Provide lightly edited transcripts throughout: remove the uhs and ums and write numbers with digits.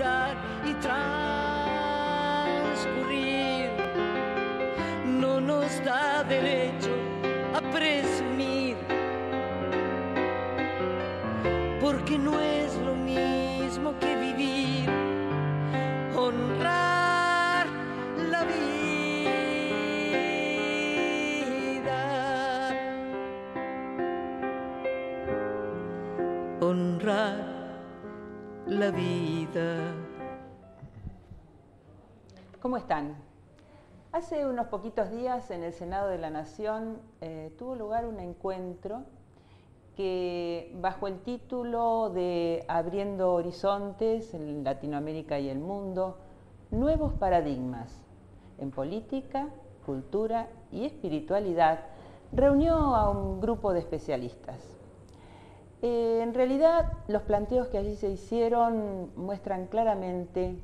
durar y transcurrir. No nos da derecho a presumir, porque no es lo mismo que vivir, honrar la vida, honrar la vida. ¿Cómo están? Hace unos poquitos días en el Senado de la Nación tuvo lugar un encuentro que, bajo el título de Abriendo Horizontes en Latinoamérica y el Mundo, nuevos paradigmas en política, cultura y espiritualidad, reunió a un grupo de especialistas. En realidad, los planteos que allí se hicieron muestran claramente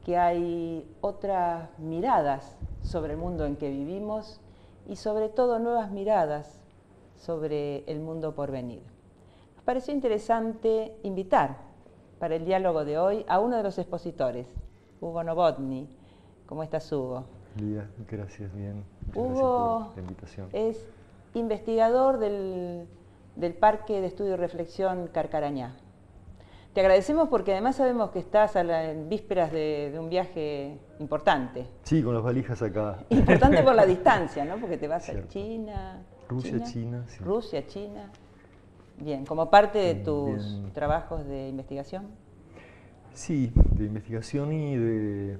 que hay otras miradas sobre el mundo en que vivimos y sobre todo nuevas miradas sobre el mundo por venir. Nos pareció interesante invitar para el diálogo de hoy a uno de los expositores, Hugo Novotny. ¿Cómo estás, Hugo? Lía, gracias, bien. Muchas Hugo gracias por la invitación. Es investigador del Parque de Estudio y Reflexión Carcarañá. Te agradecemos porque además sabemos que estás en vísperas de un viaje importante. Sí, con las valijas acá. Importante por la distancia, ¿no? Porque te vas Cierto. a China. China, sí. Rusia, China. Bien, como parte de tus Bien. trabajos de investigación. Sí, de investigación y de,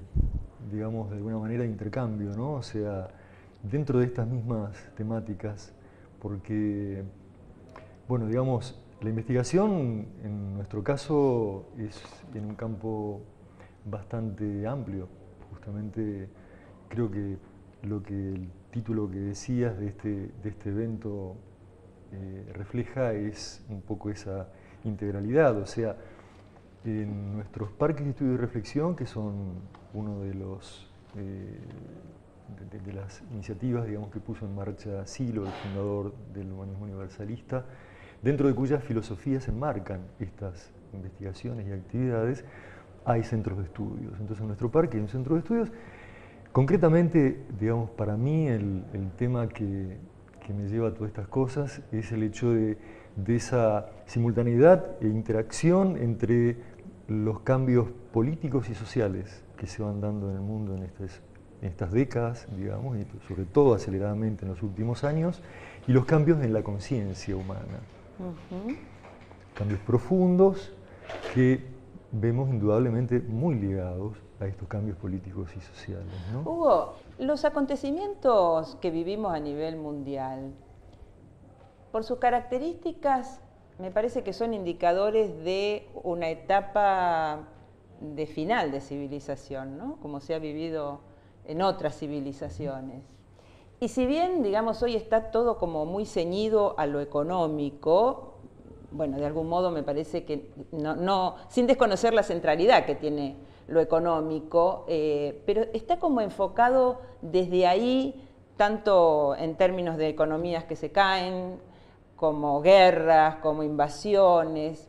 digamos, de alguna manera de intercambio, ¿no? O sea, dentro de estas mismas temáticas, porque, bueno, digamos, la investigación en nuestro caso es en un campo bastante amplio. Justamente creo que lo que el título que decías de este evento refleja es un poco esa integralidad. O sea, en nuestros parques de estudio y reflexión, que son uno de los de las iniciativas, digamos, que puso en marcha Silo, el fundador del humanismo universalista, dentro de cuyas filosofías se enmarcan estas investigaciones y actividades, hay centros de estudios. Entonces, en nuestro parque hay un centro de estudios. Concretamente, digamos, para mí el tema que me lleva a todas estas cosas es el hecho de esa simultaneidad e interacción entre los cambios políticos y sociales que se van dando en el mundo en estas décadas, digamos, y sobre todo aceleradamente en los últimos años, y los cambios en la conciencia humana. Cambios profundos que vemos indudablemente muy ligados a estos cambios políticos y sociales, ¿no? Hugo, los acontecimientos que vivimos a nivel mundial, por sus características, me parece que son indicadores de una etapa de final de civilización, ¿no? Como se ha vivido en otras civilizaciones. Y si bien, digamos, hoy está todo como muy ceñido a lo económico, bueno, de algún modo me parece que, sin desconocer la centralidad que tiene lo económico, pero está como enfocado desde ahí, tanto en términos de economías que se caen, como guerras, como invasiones.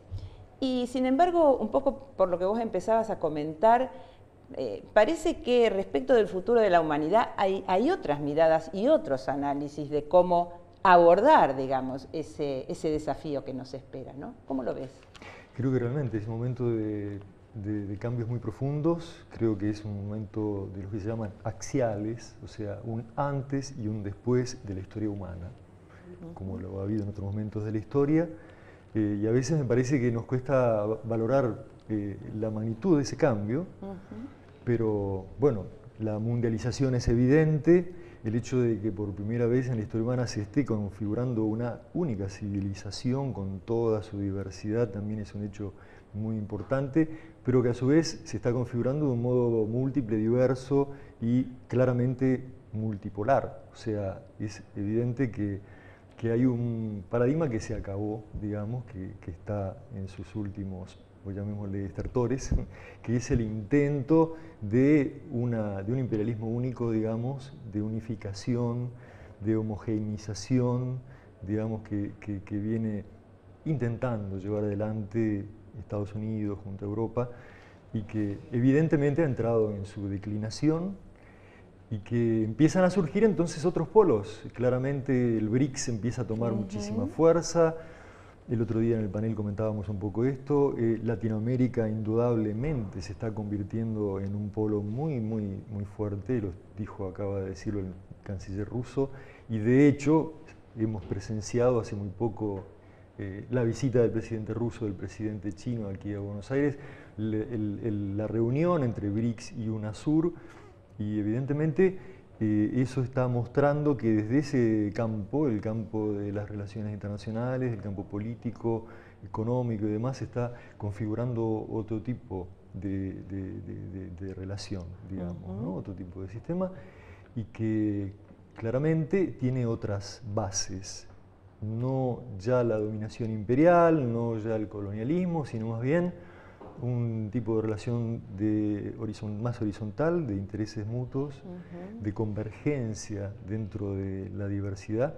Y sin embargo, un poco por lo que vos empezabas a comentar, parece que respecto del futuro de la humanidad hay otras miradas y otros análisis de cómo abordar, digamos, ese desafío que nos espera, ¿no? ¿Cómo lo ves? Creo que realmente es un momento de cambios muy profundos. Creo que es un momento de lo que se llaman axiales, o sea, un antes y un después de la historia humana, como lo ha habido en otros momentos de la historia. Y a veces me parece que nos cuesta valorar la magnitud de ese cambio, pero bueno, la mundialización es evidente. El hecho de que por primera vez en la historia humana se esté configurando una única civilización con toda su diversidad también es un hecho muy importante, pero que a su vez se está configurando de un modo múltiple, diverso y claramente multipolar. O sea, es evidente que hay un paradigma que se acabó, digamos, que está en sus últimos, o llamémosle estertores, que es el intento de un imperialismo único, digamos, de unificación, de homogeneización, digamos, que viene intentando llevar adelante Estados Unidos junto a Europa. y que evidentemente ha entrado en su declinación y que empiezan a surgir entonces otros polos. Claramente el BRICS empieza a tomar muchísima fuerza. El otro día en el panel comentábamos un poco esto. Latinoamérica indudablemente se está convirtiendo en un polo muy fuerte, lo dijo, acaba de decirlo el canciller ruso, y de hecho hemos presenciado hace muy poco la visita del presidente ruso, del presidente chino aquí a Buenos Aires, la reunión entre BRICS y UNASUR, y evidentemente eso está mostrando que desde ese campo, el campo de las relaciones internacionales, el campo político, económico y demás, se está configurando otro tipo de relación, digamos, ¿no? Otro tipo de sistema, y que claramente tiene otras bases. No ya la dominación imperial, no ya el colonialismo, sino más bien un tipo de relación más horizontal, de intereses mutuos, de convergencia dentro de la diversidad.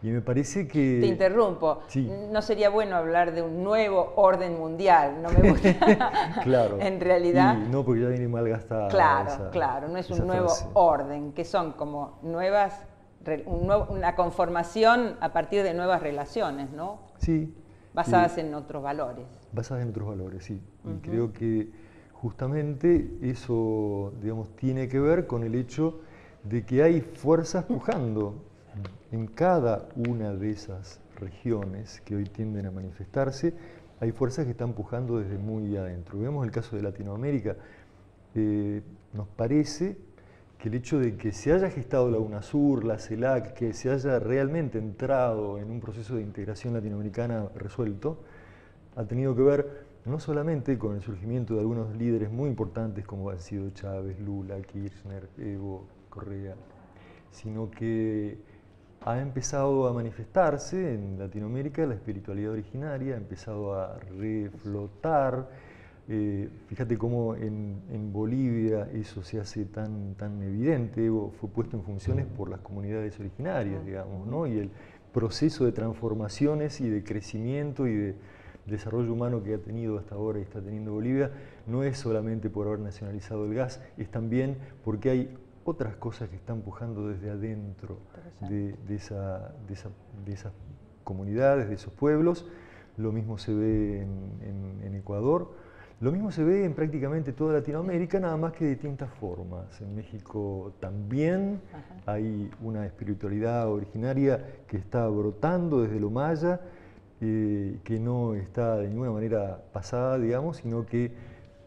Y me parece que... Te interrumpo. Sí. No sería bueno hablar de un nuevo orden mundial, no me gusta. Claro. En realidad... Y no, porque ya viene mal gastada. Claro, no es un nuevo orden, que son como una conformación a partir de nuevas relaciones, ¿no? Sí. Basadas en otros valores. Basadas en otros valores, sí. Y creo que justamente eso, digamos, tiene que ver con el hecho de que hay fuerzas pujando en cada una de esas regiones que hoy tienden a manifestarse. Hay fuerzas que están pujando desde muy adentro. Vemos el caso de Latinoamérica. Nos parece que el hecho de que se haya gestado la UNASUR, la CELAC, que se haya realmente entrado en un proceso de integración latinoamericana resuelto, ha tenido que ver no solamente con el surgimiento de algunos líderes muy importantes como han sido Chávez, Lula, Kirchner, Evo, Correa, sino que ha empezado a manifestarse en Latinoamérica la espiritualidad originaria, ha empezado a reflotar. Fíjate cómo en Bolivia eso se hace tan evidente. Evo fue puesto en funciones por las comunidades originarias, digamos, ¿no? Y el proceso de transformaciones y de crecimiento y de desarrollo humano que ha tenido hasta ahora y está teniendo Bolivia no es solamente por haber nacionalizado el gas, es también porque hay otras cosas que están empujando desde adentro de esas comunidades, de esos pueblos. Lo mismo se ve en Ecuador. Lo mismo se ve en prácticamente toda Latinoamérica, nada más que de distintas formas. En México también hay una espiritualidad originaria que está brotando desde lo maya, que no está de ninguna manera pasada, digamos, sino que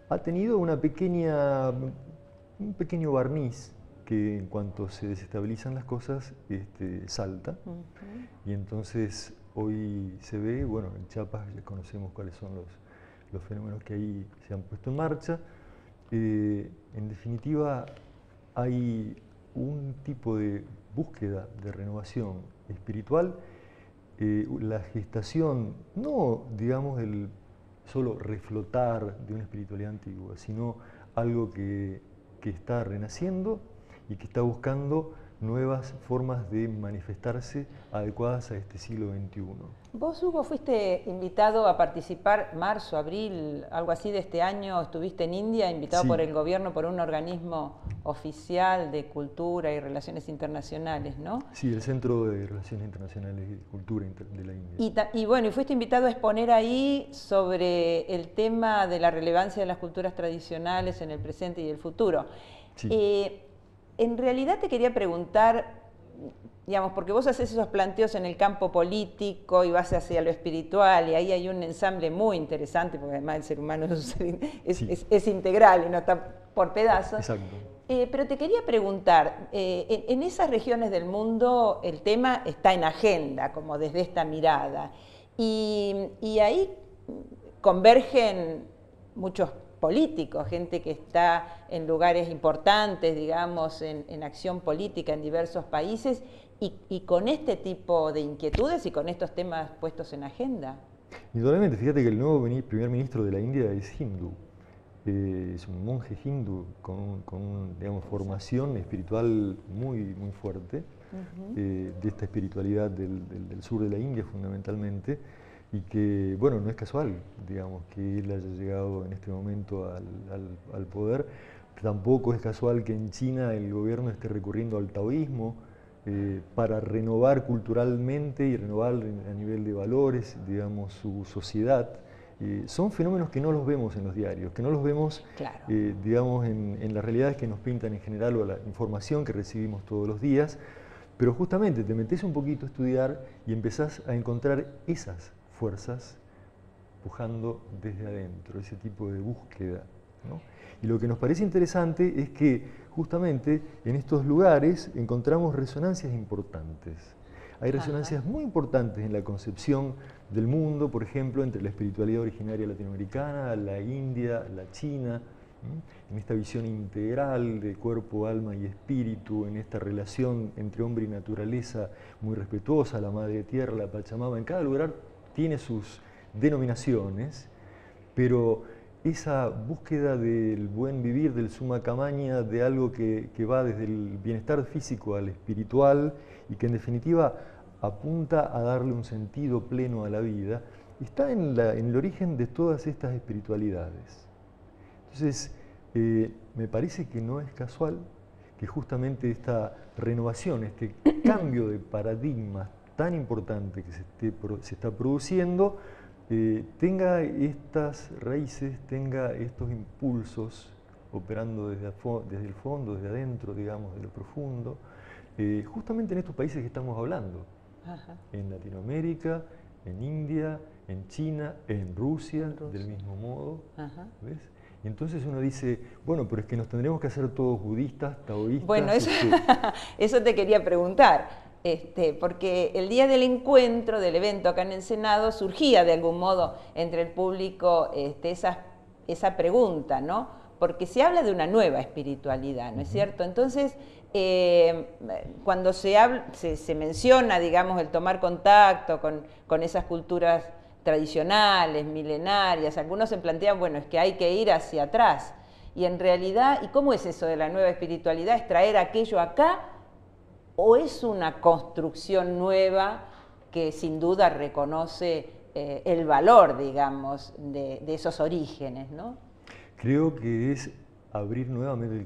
ha tenido un pequeño barniz que en cuanto se desestabilizan las cosas, salta. Y entonces hoy se ve, bueno, en Chiapas ya conocemos cuáles son los fenómenos que ahí se han puesto en marcha. En definitiva, hay un tipo de búsqueda de renovación espiritual, la gestación, no digamos el solo reflotar de una espiritualidad antigua, sino algo que está renaciendo y que está buscando nuevas formas de manifestarse adecuadas a este siglo XXI. Vos, Hugo, fuiste invitado a participar marzo, abril, algo así de este año, estuviste en India, invitado por el gobierno, por un organismo oficial de cultura y relaciones internacionales, ¿no? Sí, el Centro de Relaciones Internacionales y Cultura de la India. Y bueno, y fuiste invitado a exponer ahí sobre el tema de la relevancia de las culturas tradicionales en el presente y el futuro. Sí. En realidad te quería preguntar, digamos, porque vos haces esos planteos en el campo político y vas hacia lo espiritual, y ahí hay un ensamble muy interesante, porque además el ser humano es integral y no está por pedazos. Exacto. Pero te quería preguntar, en esas regiones del mundo el tema está en agenda, como desde esta mirada, y ahí convergen muchos políticos, gente que está en lugares importantes, digamos, en acción política en diversos países, y con este tipo de inquietudes y con estos temas puestos en agenda. Indudablemente, fíjate que el nuevo primer ministro de la India es hindú, es un monje hindú con digamos, formación espiritual muy fuerte, de esta espiritualidad del sur de la India fundamentalmente, y que, bueno, no es casual, digamos, que él haya llegado en este momento al poder. Tampoco es casual que en China el gobierno esté recurriendo al taoísmo para renovar culturalmente y renovar a nivel de valores, digamos, su sociedad. Son fenómenos que no los vemos en los diarios, que no los vemos, Claro. digamos, en las realidades que nos pintan en general o la información que recibimos todos los días, pero justamente te metes un poquito a estudiar y empezás a encontrar esas fuerzas pujando desde adentro, ese tipo de búsqueda, ¿no? Y lo que nos parece interesante es que justamente en estos lugares encontramos resonancias importantes. Hay resonancias muy importantes en la concepción del mundo, por ejemplo, entre la espiritualidad originaria latinoamericana, la india, la china, en esta visión integral de cuerpo, alma y espíritu, en esta relación entre hombre y naturaleza muy respetuosa, la madre tierra, la Pachamama. En cada lugar tiene sus denominaciones, pero esa búsqueda del buen vivir, del summa camaña, de algo que va desde el bienestar físico al espiritual y que en definitiva apunta a darle un sentido pleno a la vida, está en el origen de todas estas espiritualidades. Entonces, me parece que no es casual que justamente esta renovación, este cambio de paradigma tan importante que se está produciendo, tenga estas raíces, tenga estos impulsos operando desde el fondo, desde adentro, digamos, de lo profundo, justamente en estos países que estamos hablando, en Latinoamérica, en India, en China, en Rusia, del mismo modo, ¿ves? Y entonces uno dice, bueno, pero es que nos tendremos que hacer todos budistas, taoístas. Bueno, eso te quería preguntar, porque el día del encuentro, del evento acá en el Senado, surgía de algún modo entre el público esa pregunta, ¿no? Porque se habla de una nueva espiritualidad, ¿no es cierto? Entonces, cuando se menciona, digamos, el tomar contacto con esas culturas tradicionales, milenarias, algunos se plantean, bueno, es que hay que ir hacia atrás. Y en realidad, ¿y cómo es eso de la nueva espiritualidad? ¿Es traer aquello acá o es una construcción nueva que sin duda reconoce el valor, digamos, de esos orígenes, ¿no? Creo que es abrir nuevamente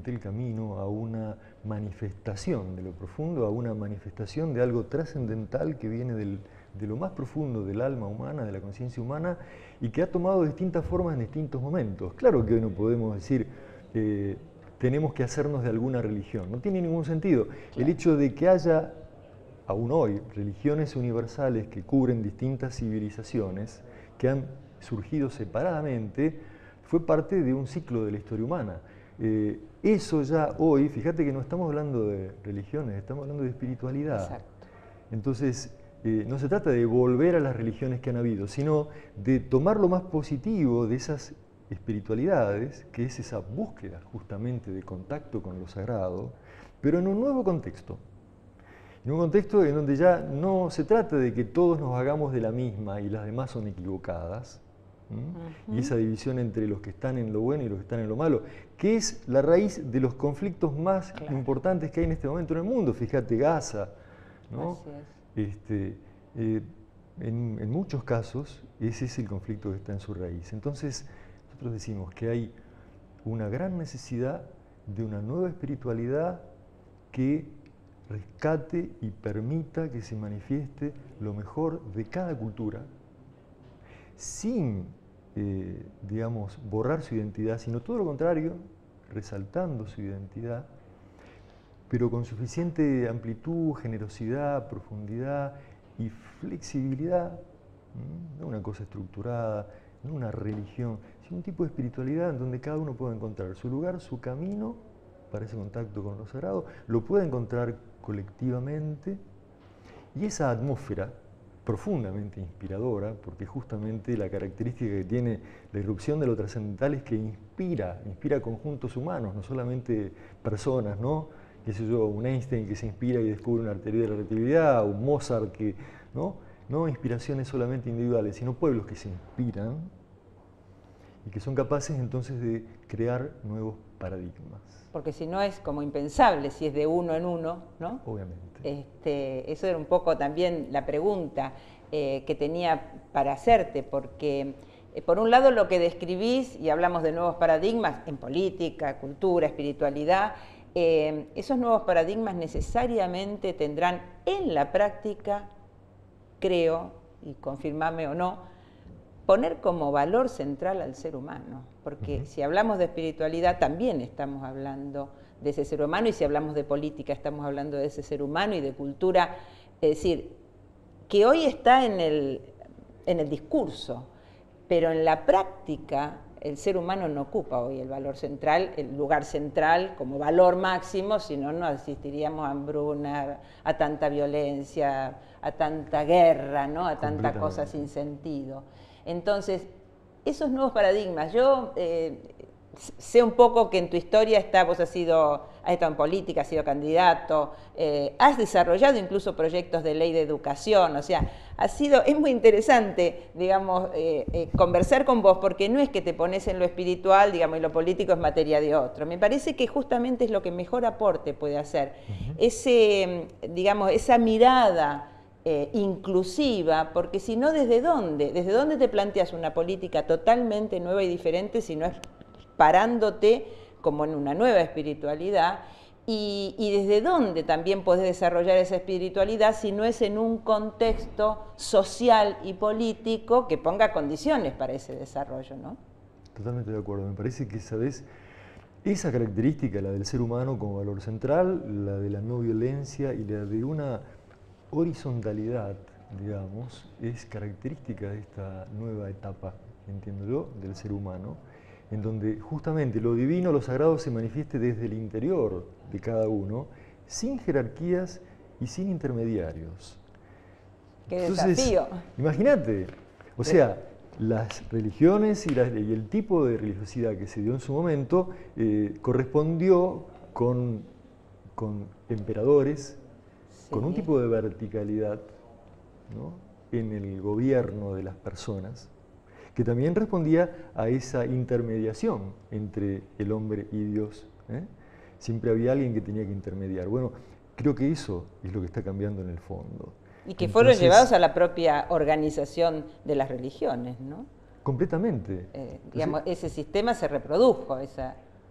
el camino a una manifestación de lo profundo, a una manifestación de algo trascendental que viene de lo más profundo del alma humana, de la conciencia humana, y que ha tomado distintas formas en distintos momentos. Claro que hoy no podemos decir tenemos que hacernos de alguna religión, no tiene ningún sentido. Claro. El hecho de que haya, aún hoy, religiones universales que cubren distintas civilizaciones, que han surgido separadamente, fue parte de un ciclo de la historia humana. Eso ya hoy, fíjate que no estamos hablando de religiones, estamos hablando de espiritualidad. Exacto. Entonces, no se trata de volver a las religiones que han habido, sino de tomar lo más positivo de esas espiritualidades, que es esa búsqueda justamente de contacto con lo sagrado, pero en un nuevo contexto. En un contexto en donde ya no se trata de que todos nos hagamos de la misma y las demás son equivocadas, y esa división entre los que están en lo bueno y los que están en lo malo, que es la raíz de los conflictos más importantes que hay en este momento en el mundo. Fíjate, Gaza, ¿no? Así es. En muchos casos ese es el conflicto que está en su raíz. Entonces nosotros decimos que hay una gran necesidad de una nueva espiritualidad que rescate y permita que se manifieste lo mejor de cada cultura, sin, digamos, borrar su identidad, sino todo lo contrario, resaltando su identidad, pero con suficiente amplitud, generosidad, profundidad y flexibilidad, no una cosa estructurada, no una religión, sino un tipo de espiritualidad en donde cada uno pueda encontrar su lugar, su camino para ese contacto con lo sagrado, lo pueda encontrar colectivamente, y esa atmósfera profundamente inspiradora, porque justamente la característica que tiene la irrupción de lo trascendental es que inspira conjuntos humanos, no solamente personas, ¿no? Qué sé yo, un Einstein que se inspira y descubre una teoría de la relatividad, un Mozart que, ¿no? No inspiraciones solamente individuales, sino pueblos que se inspiran y que son capaces entonces de crear nuevos paradigmas. Porque si no es como impensable, si es de uno en uno, ¿no? Obviamente. Eso era un poco también la pregunta que tenía para hacerte, porque por un lado lo que describís, y hablamos de nuevos paradigmas en política, cultura, espiritualidad, esos nuevos paradigmas necesariamente tendrán en la práctica, creo, y confirmame o no, poner como valor central al ser humano, porque si hablamos de espiritualidad también estamos hablando de ese ser humano, y si hablamos de política estamos hablando de ese ser humano y de cultura, es decir, que hoy está en el discurso, pero en la práctica el ser humano no ocupa hoy el valor central, el lugar central como valor máximo, si no, no asistiríamos a hambruna, a tanta violencia, a tanta guerra, ¿no? A tanta cosa sin sentido. Entonces, esos nuevos paradigmas, yo sé un poco que en tu historia vos has estado en política, has sido candidato, has desarrollado incluso proyectos de ley de educación, o sea, es muy interesante, digamos, conversar con vos, porque no es que te pones en lo espiritual, digamos, y lo político es materia de otro. Me parece que justamente es lo que mejor aporte puede hacer. Digamos, esa mirada inclusiva, porque si no, ¿desde dónde? ¿Desde dónde te planteas una política totalmente nueva y diferente si no es parándote como en una nueva espiritualidad? Y desde dónde también podés desarrollar esa espiritualidad si no es en un contexto social y político que ponga condiciones para ese desarrollo, ¿no? Totalmente de acuerdo. Me parece que, ¿sabes? Esa característica, la del ser humano como valor central, la de la no violencia y la de una horizontalidad, digamos, es característica de esta nueva etapa, entiendo yo, del ser humano, en donde justamente lo divino, lo sagrado se manifieste desde el interior de cada uno, sin jerarquías y sin intermediarios. ¡Qué desafío! Imagínate, o sea, las religiones y el tipo de religiosidad que se dio en su momento correspondió con emperadores, con un tipo de verticalidad, ¿no?, en el gobierno de las personas, que también respondía a esa intermediación entre el hombre y Dios. Siempre había alguien que tenía que intermediar. Bueno, creo que eso es lo que está cambiando en el fondo. Y que fueron llevados a la propia organización de las religiones, ¿no? Completamente. Digamos, ese sistema se reprodujo,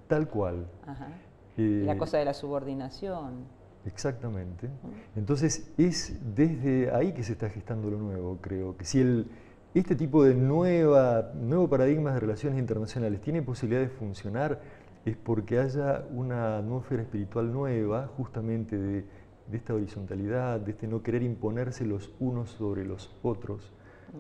tal cual. Ajá. La cosa de la subordinación. Exactamente. Entonces es desde ahí que se está gestando lo nuevo, creo. Que si este tipo de nuevo paradigma de relaciones internacionales tiene posibilidad de funcionar, es porque haya una atmósfera espiritual nueva, justamente de esta horizontalidad, de este no querer imponerse los unos sobre los otros,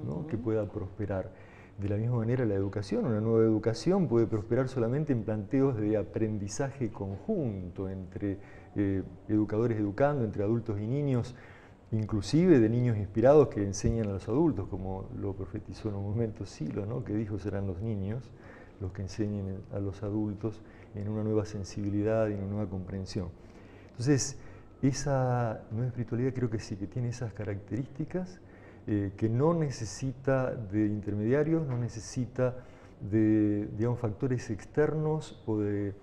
¿no?, que pueda prosperar. De la misma manera, la educación, una nueva educación puede prosperar solamente en planteos de aprendizaje conjunto entre educadores educando, entre adultos y niños, inclusive de niños inspirados que enseñan a los adultos, como lo profetizó en un momento Silo, ¿no?, que dijo serán los niños los que enseñen a los adultos en una nueva sensibilidad y en una nueva comprensión. Entonces, esa nueva espiritualidad creo que sí, que tiene esas características, que no necesita de intermediarios, no necesita de, digamos, factores externos o de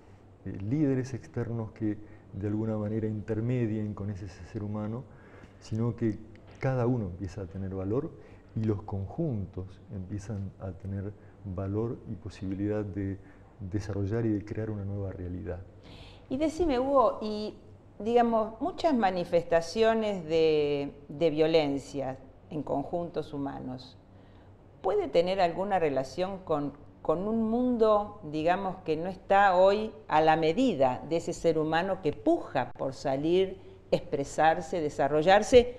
líderes externos que de alguna manera intermedien con ese ser humano, sino que cada uno empieza a tener valor y los conjuntos empiezan a tener valor y posibilidad de desarrollar y de crear una nueva realidad. Y decime, Hugo, y digamos, muchas manifestaciones de violencia en conjuntos humanos, ¿puede tener alguna relación con un mundo, digamos, que no está hoy a la medida de ese ser humano que puja por salir, expresarse, desarrollarse,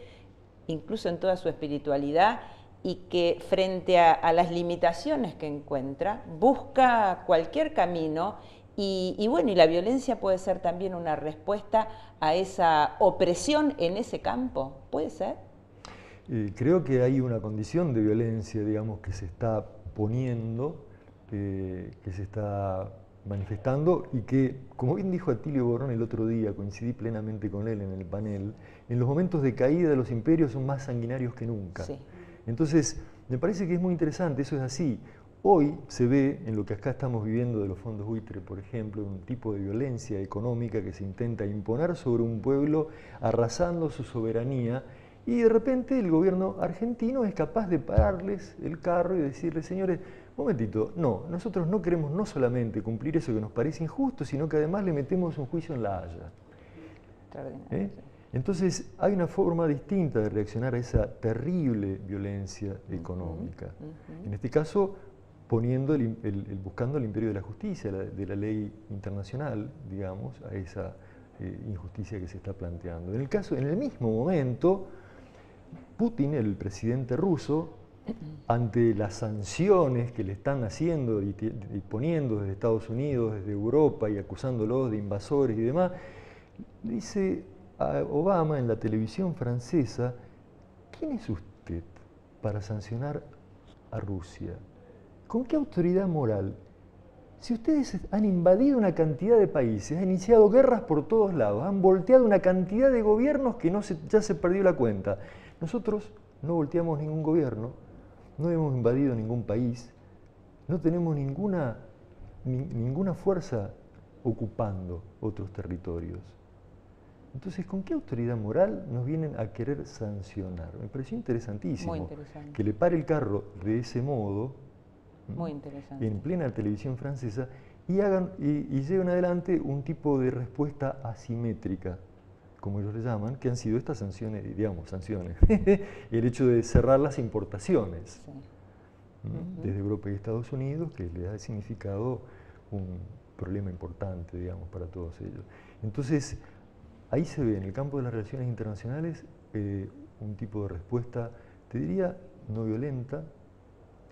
incluso en toda su espiritualidad, y que frente a las limitaciones que encuentra, busca cualquier camino? Y bueno, y la violencia puede ser también una respuesta a esa opresión en ese campo, ¿puede ser? Creo que hay una condición de violencia, digamos, que se está poniendo, que se está manifestando y que, como bien dijo Atilio Borón el otro día, coincidí plenamente con él en el panel, en los momentos de caída de los imperios son más sanguinarios que nunca. Sí. Entonces, me parece que es muy interesante, eso es así. hoy se ve en lo que acá estamos viviendo de los fondos buitre, por ejemplo, un tipo de violencia económica que se intenta imponer sobre un pueblo arrasando su soberanía, y de repente el gobierno argentino es capaz de pararles el carro y decirles: señores, momentito, no, nosotros no queremos no solamente cumplir eso que nos parece injusto, sino que además le metemos un juicio en La Haya. Entonces hay una forma distinta de reaccionar a esa terrible violencia económica. En este caso, buscando el imperio de la justicia, de la ley internacional, digamos, a esa injusticia que se está planteando. En el mismo momento, Putin, el presidente ruso, ante las sanciones que le están haciendo y poniendo desde Estados Unidos, desde Europa, y acusándolos de invasores y demás, dice a Obama en la televisión francesa: ¿quién es usted para sancionar a Rusia? ¿Con qué autoridad moral? Si ustedes han invadido una cantidad de países, han iniciado guerras por todos lados, han volteado una cantidad de gobiernos que ya se perdió la cuenta. Nosotros no volteamos ningún gobierno, no hemos invadido ningún país, no tenemos ninguna fuerza ocupando otros territorios. Entonces, ¿con qué autoridad moral nos vienen a querer sancionar? Me pareció interesantísimo. Muy interesante. Que le pare el carro de ese modo, muy interesante, en plena televisión francesa, y lleven adelante un tipo de respuesta asimétrica, como ellos le llaman, que han sido estas sanciones, el hecho de cerrar las importaciones desde Europa y Estados Unidos, que les ha significado un problema importante, digamos, para todos ellos. Entonces, ahí se ve en el campo de las relaciones internacionales un tipo de respuesta, te diría, no violenta,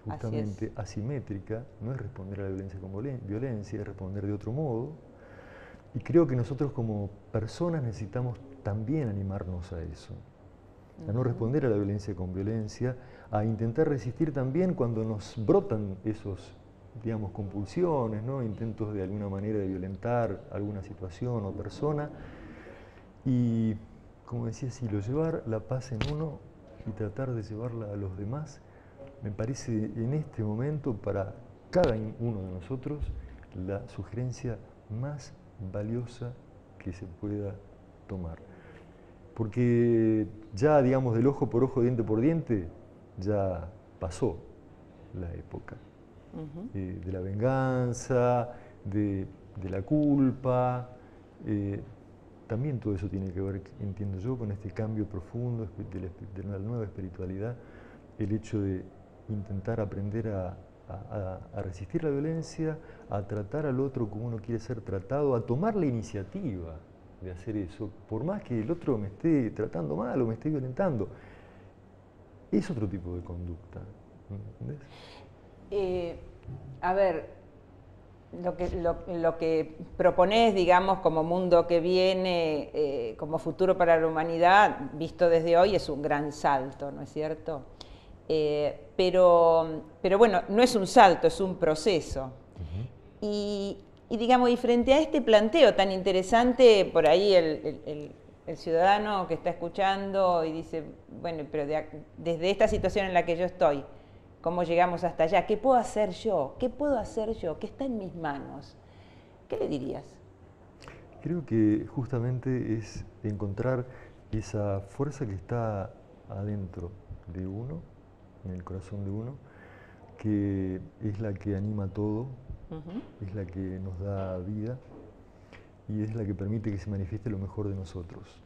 justamente asimétrica. No es responder a la violencia con violencia, es responder de otro modo. Y creo que nosotros como personas necesitamos también animarnos a eso, a no responder a la violencia con violencia, a intentar resistir también cuando nos brotan esos, digamos, compulsiones, ¿no? Intentos de alguna manera de violentar alguna situación o persona. Y, como decía, llevar la paz en uno y tratar de llevarla a los demás, me parece en este momento para cada uno de nosotros la sugerencia más valiosa que se pueda tomar. Porque ya, digamos, del ojo por ojo, diente por diente, ya pasó la época de la venganza, de la culpa. También todo eso tiene que ver, entiendo yo, con este cambio profundo de la nueva espiritualidad, el hecho de intentar aprender a resistir la violencia, a tratar al otro como uno quiere ser tratado, a tomar la iniciativa de hacer eso, por más que el otro me esté tratando mal o me esté violentando. Es otro tipo de conducta, ¿entendés? A ver, lo que proponés, digamos, como mundo que viene, como futuro para la humanidad, visto desde hoy, es un gran salto, ¿no es cierto? Pero bueno, no es un salto, es un proceso. Y digamos, y frente a este planteo tan interesante, por ahí el ciudadano que está escuchando y dice, bueno, pero desde esta situación en la que yo estoy, ¿cómo llegamos hasta allá? ¿Qué puedo hacer yo? ¿Qué puedo hacer yo? ¿Qué está en mis manos? ¿Qué le dirías? Creo que justamente es encontrar esa fuerza que está adentro de uno, en el corazón de uno, que es la que anima todo, es la que nos da vida y es la que permite que se manifieste lo mejor de nosotros.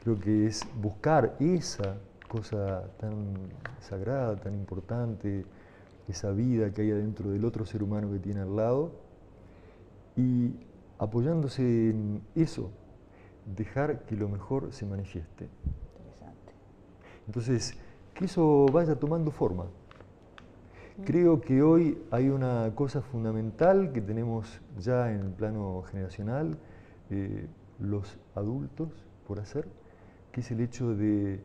Creo que es buscar esa cosa tan sagrada, tan importante, esa vida que hay adentro del otro ser humano que tiene al lado, y apoyándose en eso, dejar que lo mejor se manifieste. Interesante. Entonces, que eso vaya tomando forma. Creo que hoy hay una cosa fundamental que tenemos ya en el plano generacional, los adultos, por hacer, que es el hecho de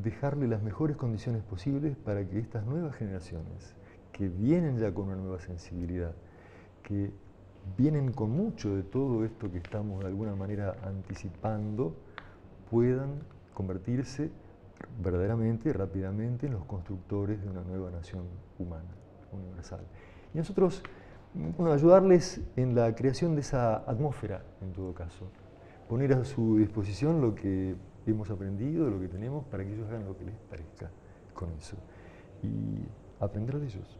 dejarle las mejores condiciones posibles para que estas nuevas generaciones, que vienen ya con una nueva sensibilidad, que vienen con mucho de todo esto que estamos de alguna manera anticipando, puedan convertirse verdaderamente, rápidamente, en los constructores de una nueva nación humana. universal. Y nosotros, bueno, ayudarles en la creación de esa atmósfera, en todo caso. Poner a su disposición lo que hemos aprendido, lo que tenemos, para que ellos hagan lo que les parezca con eso. Y aprender de ellos.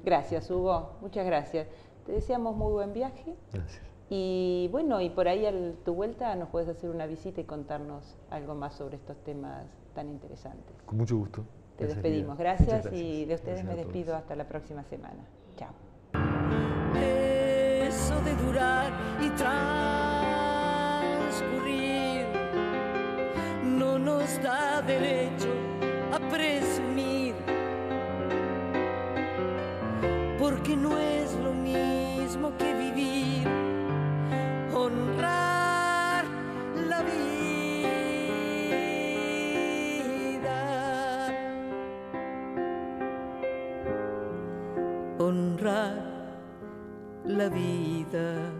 Gracias, Hugo. Muchas gracias. Te deseamos muy buen viaje. Gracias. Y bueno, y por ahí a tu vuelta nos puedes hacer una visita y contarnos algo más sobre estos temas tan interesantes. Con mucho gusto. Te Gracias, despedimos. Lidia. Gracias y de ustedes Gracias me a todos. despido hasta la próxima semana. Chao. Eso de durar y transcurrir no nos da derecho a presumir, porque no es lo mismo que vivir, honrar la vida, honrar la vida.